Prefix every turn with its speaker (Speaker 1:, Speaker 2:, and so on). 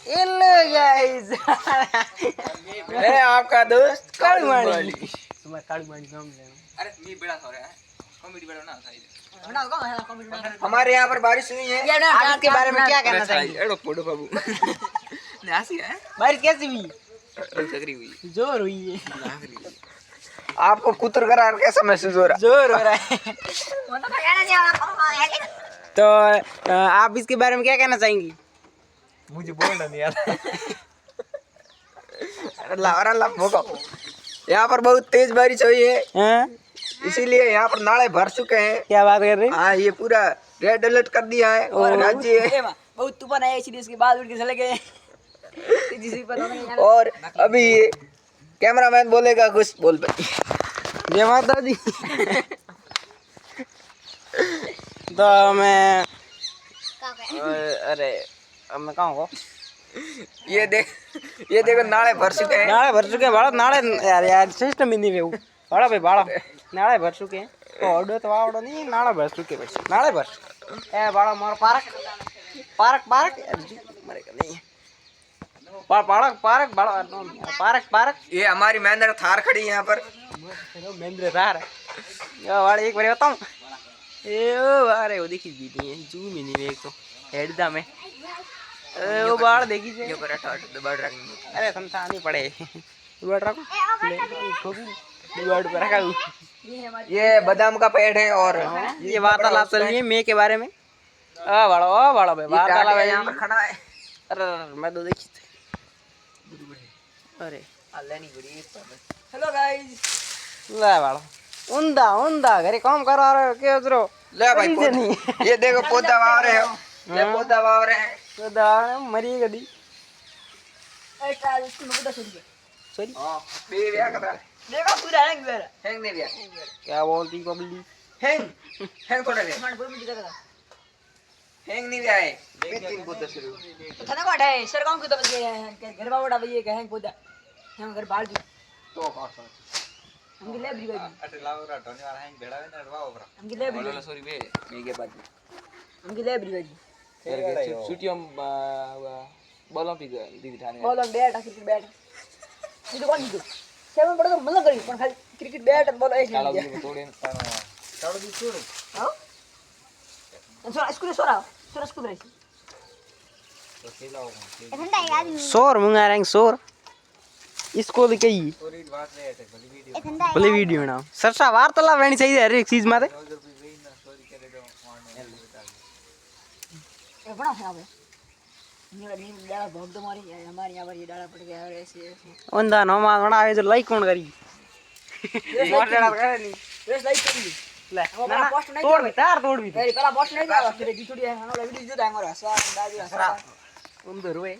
Speaker 1: Hello guys
Speaker 2: है आपका दोस्त
Speaker 1: कालू माड़ी तुम्हारा कालू माड़ी नाम ले।
Speaker 2: अरे मी बड़ा हो रहा है कॉमेडी बड़ा ना साइड हमारे यहाँ पर बारिश हुई है।
Speaker 1: आज के बारे में क्या कहना चाहिए?
Speaker 2: एड़ो पोड़ो बाबू नासी है
Speaker 1: बारिश कैसी हुई?
Speaker 2: सकरी हुई
Speaker 1: जोर हुई है।
Speaker 2: आपको कुतर करार कैसा महसूस हो रहा?
Speaker 1: जोर हो रहा है। तो आप इसके बारे में क्या कहना चाहेंगी?
Speaker 2: मुझे बोलना नहीं आता। अरे लावरा भोगो। यहाँ पर बहुत तेज बारिश हुई है
Speaker 1: हाँ?
Speaker 2: इसीलिए यहाँ पर नाले भर चुके हैं।
Speaker 1: क्या बात कर रहे हैं?
Speaker 2: हाँ ये पूरा रेड अलर्ट कर दिया है और राज्य है
Speaker 1: बहुत तूफान आया इसलिए इसके बाद उड़ के चले गए।
Speaker 2: और अभी कैमरामैन बोलेगा कुछ बोल पे।
Speaker 1: जय माता दी। तो मैं अरे अब मैं कहाँ हूँ?
Speaker 2: ये देखो नाले भर चुके हैं।
Speaker 1: नाले भर चुके हैं बाड़ा नाले यार सिस्टम ही नहीं वे बाड़ा भाई बाड़ा नाले भर चुके हैं तो ऑर्डर तो वावड़ो नहीं नाले भर चुके बस नाले भर ए बाड़ा मार पार्क पार्क पार्क मरेगा नहीं पार्क पार्क बाड़ा पार्क पार्क
Speaker 2: ये हमारी महिंद्रा थार खड़ी है यहाँ पर।
Speaker 1: महेंद्र थार यो वाले एक बार बताऊं ए ओ अरे वो देखी भी नहीं है जूम ही नहीं एक तो हेड दा में वो बाढ़ देखी जे
Speaker 2: ये पर हट बढ़ रखनी।
Speaker 1: अरे संता नहीं पड़े बढ़ रखो बढ़ पर रखा
Speaker 2: ये बादाम का पेड़ है और
Speaker 1: ये वार्तालाप चल रही है मे के बारे में। आ बड़ा भाई वार्तालाप है
Speaker 2: यहाँ पर खड़ा है।
Speaker 1: अरे मैं तो देखी थी अरे
Speaker 2: हेलो गाइस
Speaker 1: ले बड़ा उंदा उंदा घरे काम करा रहे हो के उधरो
Speaker 2: ले भाई
Speaker 1: से नहीं
Speaker 2: ये देखो पौधा वाव रहे हो ये पौधा वाव रहे हैं
Speaker 1: तो दाने मरी गदी सॉरी
Speaker 2: हां बे व्या कर
Speaker 1: देखो पूरा
Speaker 2: हैंग नहीं व्या
Speaker 1: क्या बोलती पब्लिक
Speaker 2: हैंग थोड़ा व्या हैंग नहीं व्या है तीन पौधा शुरू
Speaker 3: तो थाना कोट है सर गांव के तो बस घर बावड़ा भई के हैं पौधा हम घर बाल दी
Speaker 2: तो पास
Speaker 3: हम के लेबरी भाई
Speaker 2: अटे लावरा ढोने वाला हैंग भेड़ा है ना वाव बरा
Speaker 3: हम के लेबरी
Speaker 2: बोलो सॉरी बे मी के बाद
Speaker 3: हम के लेबरी भाई
Speaker 1: छुट्टियों बोलो पी दीदी ठाने
Speaker 3: ball on bat cricket bat ये तो कौन जीतो सेवन पड़ तो मन करी पण खाली क्रिकेट बैट और बॉल एक
Speaker 1: काला
Speaker 3: नहीं
Speaker 1: दी तोड़े
Speaker 2: चाड़ो दी छोड़
Speaker 3: हां सर स्कूल सोरा स्कूल रही
Speaker 2: तो खेलाओ
Speaker 1: सोर मुंगा रंग सोर इसको भी कही
Speaker 2: पूरी बात नहीं है भली वीडियो
Speaker 1: भले वीडियो ना सरसा वार्तालाप रहनी चाहिए हर एक चीज माते
Speaker 3: ये बड़ा है अब मेरा नीम डाला भोग दो मारी हमारे यहां पर ये डाला पड़ गया और ऐसे
Speaker 1: ओंदा नो मा बनावे तो लाइक कौन करी मोर जड़ा करे नहीं
Speaker 3: रेस लाइक कर ली
Speaker 1: ले
Speaker 3: हमारा पोस्ट नहीं
Speaker 1: तोड़ भी तार तोड़ भी
Speaker 3: मेरी पहला पोस्ट नहीं था फिर दी छोड़ी है हम लोग वीडियो जो डांग और हंसा अंदाज हंसा
Speaker 1: उन रोए